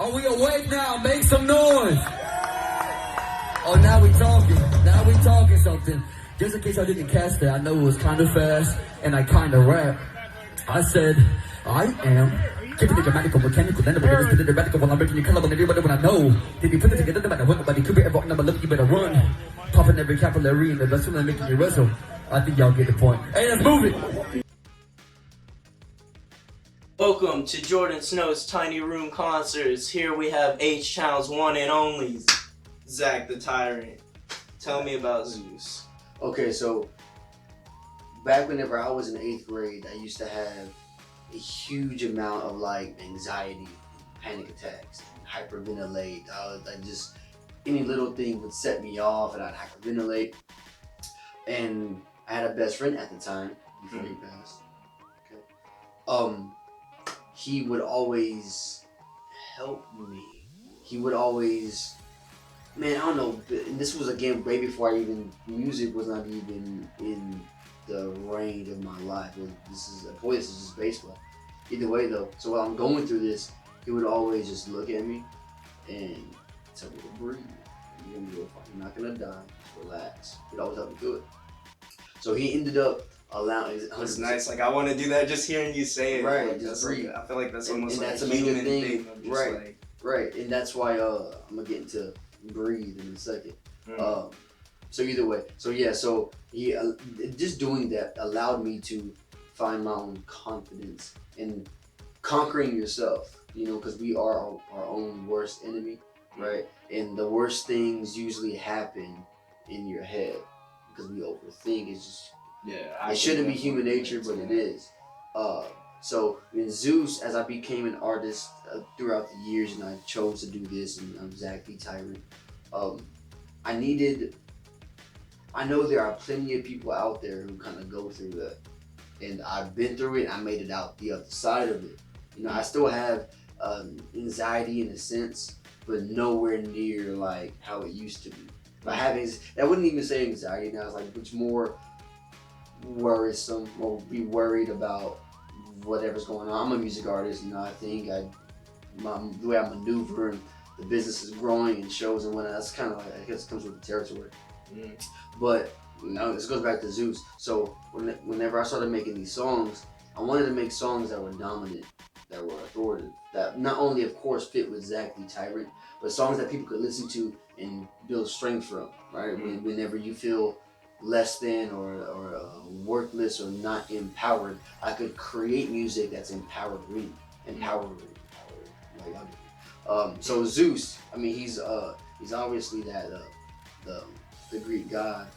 Are we awake now? Make some noise. Oh, now we talking. Now we talking something. Just in case I didn't catch that, I know it was kind of fast and I kind of rap. I said, I am keeping it grammatical, mechanical, and I'm spinning the radical while I'm breaking your color on everybody when I know. Did you put it together no matter what? Nobody could be ever number look, you better run. Popping every capillary in the vessel and making you wrestle. I think y'all get the point. Hey, let's move it. Welcome to Jordan Snow's Tiny Room Concerts. Here we have H-Town's one and only Zak The Tyrant. Tell me about Zeus. Okay, so back whenever I was in 8th grade, I used to have a huge amount of like anxiety, panic attacks, hyperventilate. I just any little thing would set me off, and I'd hyperventilate. And I had a best friend at the time before he passed. Okay. He would always help me. He would always, man, I don't know. And this was again way before music was not even in the range of my life. This is just baseball. Either way though, so while I'm going through this, he would always just look at me and tell me to breathe. You're gonna go fine. You're not gonna die. Just relax. He'd always help me do it. So he ended up allowing. It's nice. Like I want to do that just hearing you say it. Right. Like, just breathe. like, I feel like that's almost and like that's a a major human thing. Of just right. Like, right. And that's why I'm gonna get into breathe in a second. So either way, so he just doing that allowed me to find my own confidence in conquering yourself, you know, because we are our own worst enemy, right? And the worst things usually happen in your head because we overthink. It's just, it shouldn't be human nature, but it is. So in Zeus, as I became an artist throughout the years, and I chose to do this, and I'm Zak The Tyrant, I know there are plenty of people out there who kind of go through that, and I've been through it. And I made it out the other side of it. You know, I still have anxiety in a sense, but nowhere near like how it used to be. I wouldn't even say anxiety now. It's like much more worrisome, or be worried about whatever's going on. I'm a music artist, you know. I think the way I maneuver and the business is growing and shows and whatnot. That's kind of like, I guess it comes with the territory. But you know, this goes back to Zeus. So whenever I started making these songs, I wanted to make songs that were dominant, that were authoritative, that not only of course fit with Zak The Tyrant, but songs that people could listen to and build strength from, right? Whenever you feel less than or worthless or not empowered, I could create music that's empowering. So Zeus, I mean, he's obviously that the Greek god.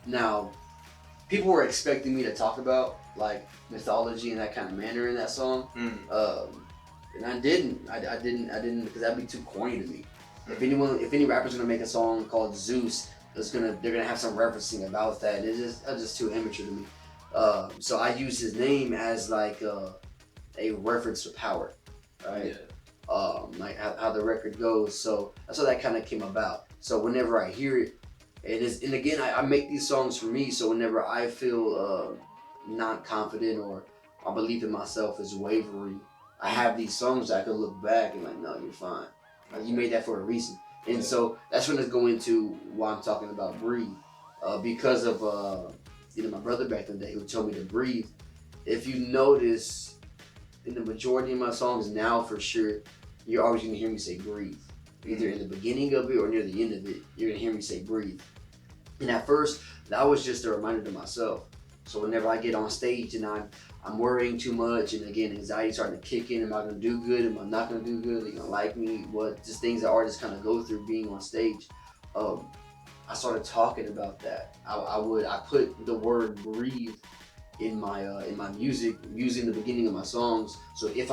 Now, people were expecting me to talk about like mythology in that kind of manner in that song, and I didn't because that'd be too corny to me. If any rapper's gonna make a song called Zeus, they're gonna have some referencing about that. That's just too amateur to me. So I use his name as like a reference to power, right? Like how the record goes. So that's how that kind of came about. So whenever I hear it, and again, I make these songs for me. So whenever I feel not confident or my belief in myself is wavering, I have these songs that I can look back and like, no, you're fine. Like, you made that for a reason. And so that's when it's going to why I'm talking about breathe. Because of my brother back in the day who told me to breathe. If you notice, in the majority of my songs now, for sure, you're always gonna hear me say breathe. Either in the beginning of it or near the end of it, you're gonna hear me say breathe. And at first, that was just a reminder to myself. So whenever I get on stage and I'm worrying too much, and again, anxiety starting to kick in, am I gonna do good? Am I not gonna do good? Are they gonna like me? What just things that artists kind of go through being on stage. I started talking about that. I put the word breathe in my music, using the beginning of my songs. So if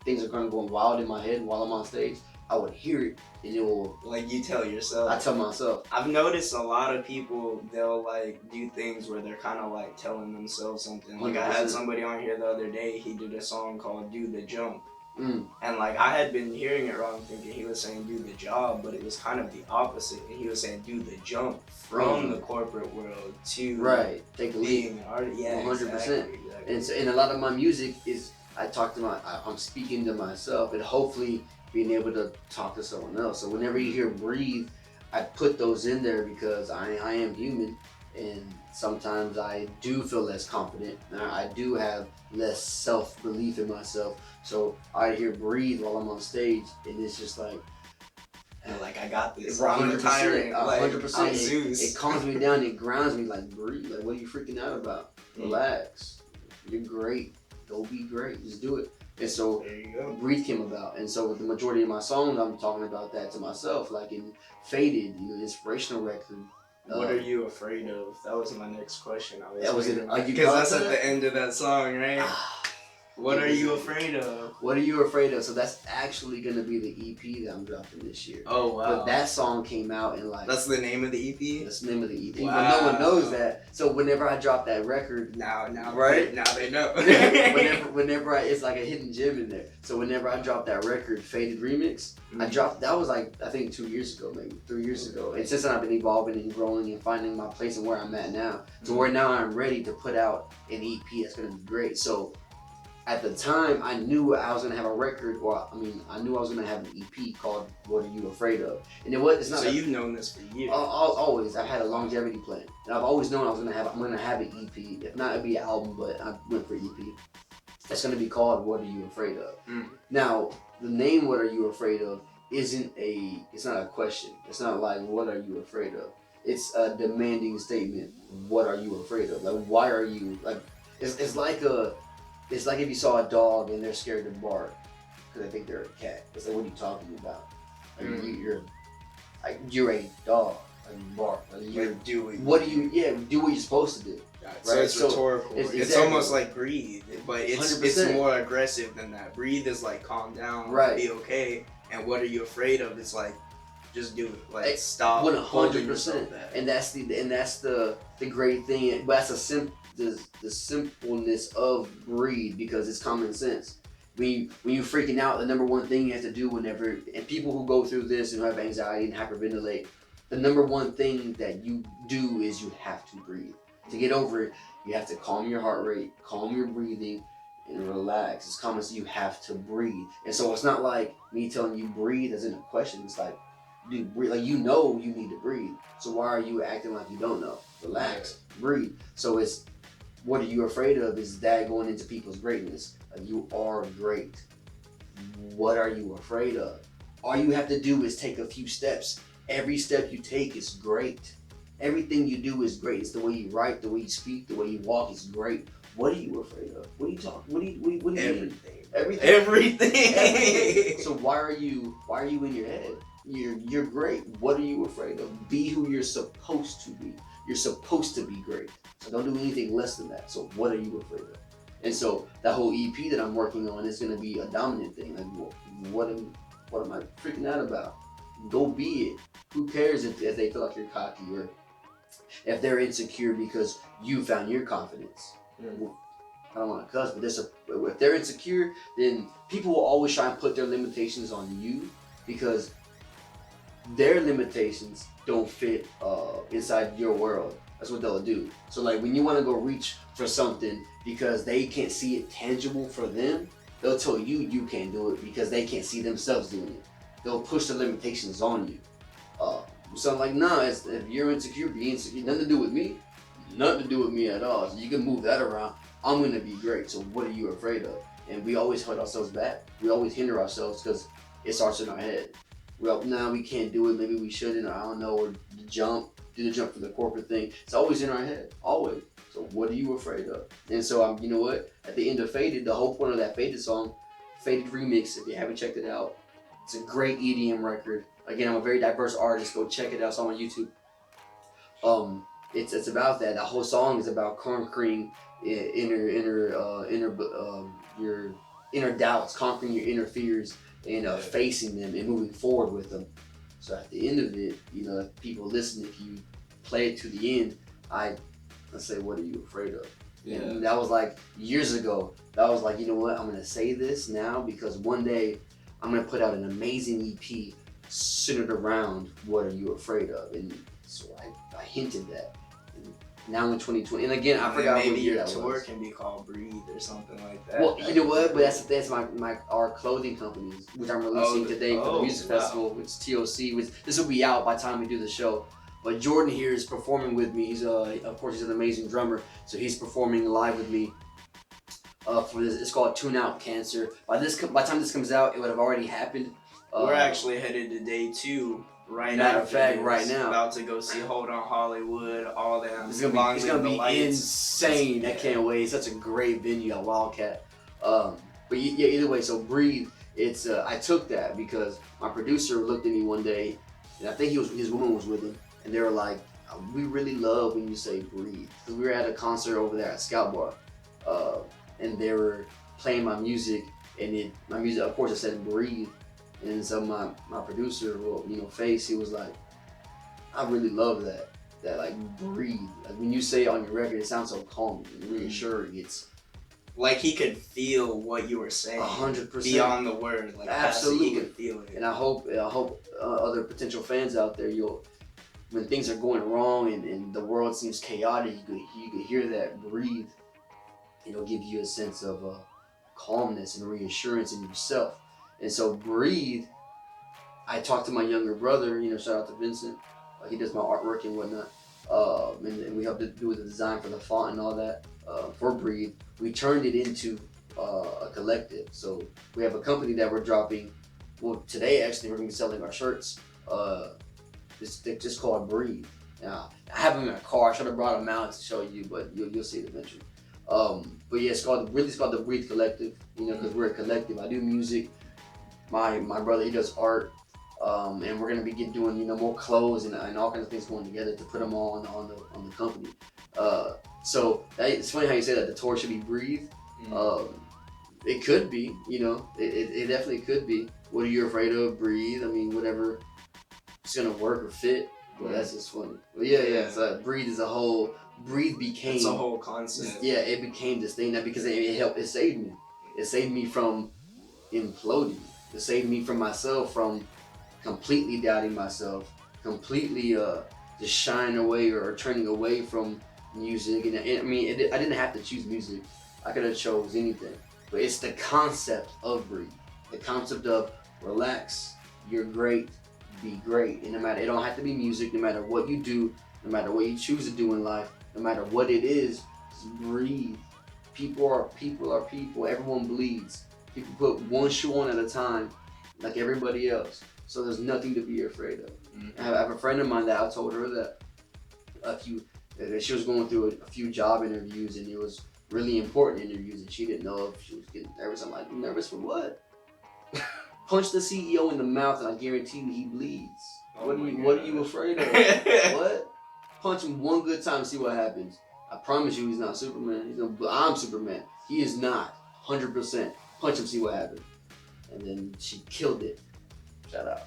things are kind of going wild in my head while I'm on stage, I would hear it and it will. Like you tell yourself. I tell myself. I've noticed a lot of people, they'll like do things where they're kind of like telling themselves something. Like 100%. I had somebody on here the other day, he did a song called Do the Jump. And like I had been hearing it wrong, thinking he was saying do the job, but it was kind of the opposite. And he was saying do the jump from the corporate world to take the lead. Being an artist. Yeah, 100%. Exactly. And a lot of my music is, I'm speaking to myself, and hopefully being able to talk to someone else. So whenever you hear breathe, I put those in there because I am human, and sometimes I do feel less confident. I do have less self-belief in myself. So I hear breathe while I'm on stage, and it's just like, like I got this. 100%, I'm the tyrant. 100%. I'm Zeus. It calms me down. It grounds me. Like, breathe. Like, what are you freaking out about? Relax. You're great. Go be great. Just do it. And so there you go. Breathe came about. And so with the majority of my songs, I'm talking about that to myself. Like in Faded, inspirational record. What are you afraid of? That was my next question. Because that's at the end of that song, right? What are you afraid of? What are you afraid of? So that's actually gonna be the EP that I'm dropping this year. Oh wow! But that song came out in like. That's the name of the EP. That's the name of the EP. Wow. But no one knows that. So whenever I drop that record, now, right? Now they know. whenever it's like a hidden gem in there. So whenever I drop that record, Faded Remix, that was like I think 2 years ago, maybe 3 years ago. And since then I've been evolving and growing and finding my place and where I'm at now. To where now I'm ready to put out an EP that's gonna be great. So. At the time, I knew I was gonna have a record, I knew I was gonna have an EP called "What Are You Afraid Of," and it's not. So you've known this for years. Always, I've had a longevity plan, and I've always known I'm gonna have an EP. If not, it'd be an album, but I went for EP. It's gonna be called "What Are You Afraid Of." Now, the name "What Are You Afraid Of" it's not a question. It's not like "What are you afraid of?" It's a demanding statement. What are you afraid of? Like, why are you like? It's like if you saw a dog and they're scared to bark because they think they're a cat. It's like, what are you talking about? Like, you're a dog. Like, you bark. Like, you're doing. What do you? Yeah, do what you're supposed to do. Right? So it's rhetorical. It's almost like breathe, but it's more aggressive than that. Breathe is like calm down, be okay. And what are you afraid of? It's like just do it. Like stop. 100%. And that's the great thing. But that's the simpleness of breathe because it's common sense. When you're freaking out, the number one thing you have to do and people who go through this and who have anxiety and hyperventilate, the number one thing that you do is you have to breathe. To get over it, you have to calm your heart rate, calm your breathing, and relax. It's common sense. You have to breathe. And so it's not like me telling you breathe as in a question. It's like, dude, breathe. Like, you know you need to breathe. So why are you acting like you don't know? Relax, breathe. So it's, what are you afraid of is that going into people's greatness. Like, you are great. What are you afraid of? All you have to do is take a few steps. Every step you take is great. Everything you do is great. It's the way you write, the way you speak, the way you walk is great. What are you afraid of? What are you talking? What do you mean? Everything. So why are you in your head? You're great. What are you afraid of? Be who you're supposed to be. You're supposed to be great. So don't do anything less than that. So what are you afraid of? And so that whole EP that I'm working on is going to be a dominant thing. Like, what am I freaking out about? Go be it. Who cares if they feel like you're cocky or if they're insecure because you found your confidence? I don't want to cuss, but if they're insecure, then people will always try and put their limitations on you because their limitations don't fit inside your world. That's what they'll do. So like when you want to go reach for something because they can't see it tangible for them, they'll tell you can't do it because they can't see themselves doing it. They'll push the limitations on you. So I'm like, nah, if you're insecure, be insecure. Nothing to do with me. Nothing to do with me at all. So you can move that around. I'm going to be great. So what are you afraid of? And we always hold ourselves back. We always hinder ourselves because it starts in our head. Well, now we can't do it. Maybe we shouldn't, or I don't know, or do the jump for the corporate thing. It's always in our head, always. So what are you afraid of? And so you know what? At the end of Faded, the whole point of that Faded song, Faded Remix, if you haven't checked it out, it's a great EDM record. Again, I'm a very diverse artist. Go check it out. It's on YouTube. It's about that. That whole song is about conquering your inner doubts, conquering your inner fears, and facing them and moving forward with them. So at the end of it, if people listen, if you play it to the end, I say, what are you afraid of? Yeah. And that was like years ago. That was like, you know what? I'm gonna say this now because one day I'm gonna put out an amazing EP centered around what are you afraid of, and so I hinted that. And now in 2020. And again, I forgot maybe what year your that tour was. can be called Breathe or something like that. Well, you know what? But that's our clothing company, which I'm releasing today for the music festival, which is TOC. Which this will be out by the time we do the show. But Jordan here is performing with me. He's of course he's an amazing drummer, so he's performing live with me. For this, it's called Tune Out Cancer. By the time this comes out, it would have already happened. We're actually headed to day 2 right matter after of fact, this. right now. About to go see Hold On Hollywood, all that. It's gonna be insane. I can't wait. It's such a great venue at Wildcat. But yeah, either way, so Breathe. It's I took that because my producer looked at me one day, and I think his woman was with him, and they were like, "We really love when you say Breathe," because we were at a concert over there at Scout Bar, and they were playing my music, and my music, of course, it said Breathe. And so my producer, well, Face, he was like, I really love that like breathe. Like when you say it on your record, it sounds so calm and reassuring. It's like he could feel what you were saying. 100% beyond the word. Like absolutely, he could feel it. And I hope other potential fans out there, when things are going wrong and the world seems chaotic, you could hear that breathe. It'll give you a sense of calmness and reassurance in yourself. And so Breathe, I talked to my younger brother, shout out to Vincent. He does my artwork and whatnot. And we helped to do the design for the font and all that for Breathe. We turned it into a collective. So we have a company that we're dropping. Well, today actually we're going to be selling our shirts. It's just called Breathe. Now, I have them in my car. I should have brought them out to show you, but you'll see it eventually. But yeah, it's called the Breathe Collective. Because we're a collective. I do music. My brother, he does art, and we're gonna be doing more clothes and all kinds of things going together to put them all on the company. So it's funny how you say that the tour should be Breathe. It could be, it definitely could be. What are you afraid of? Breathe. I mean, whatever it's gonna work or fit. Well, that's just funny. But yeah. So Breathe is a whole. Breathe became. It's a whole concept. Yeah, it became this thing because it helped. It saved me. It saved me from imploding. It saved me from myself, from completely doubting myself, completely just shying away or turning away from music. And I mean, I didn't have to choose music. I could have chose anything. But it's the concept of Breathe. The concept of relax, you're great, be great. And it don't have to be music, no matter what you do, no matter what you choose to do in life, no matter what it is, just breathe. People are people, everyone bleeds. People put one shoe on at a time, like everybody else. So there's nothing to be afraid of. I have a friend of mine that I told her that she was going through a few job interviews, and it was really important interviews, and she didn't know if she was getting nervous. I'm like, nervous for what? Punch the CEO in the mouth, and I guarantee you he bleeds. What are you afraid of? What? Punch him one good time, see what happens. I promise you, he's not Superman. I'm Superman. He is not. 100%. Punch him, see what happens. And then she killed it. Shout out.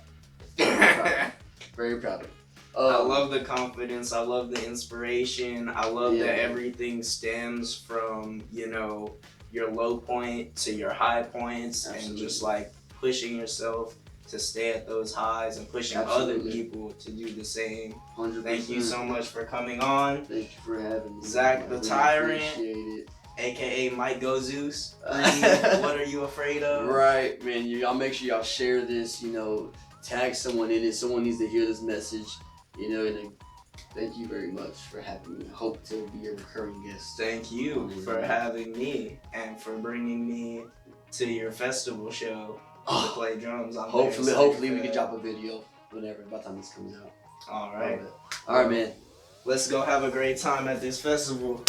Very proud of her. I love the confidence. I love the inspiration. I love that everything stems from, your low point to your high points. Absolutely. And just like pushing yourself to stay at those highs and pushing other people to do the same. 100%. Thank you so much for coming on. Thank you for having me. Zak the Tyrant, appreciate it. AKA Mike Go Zeus. What are you afraid of? Right, man. Y'all make sure y'all share this. Tag someone in it. Someone needs to hear this message. And thank you very much for having me. I hope to be a recurring guest. Thank you for having me and for bringing me to your festival show to play drums. Hopefully we can drop a video whenever, by the time this comes out. All right. All right, man. Let's go have a great time at this festival.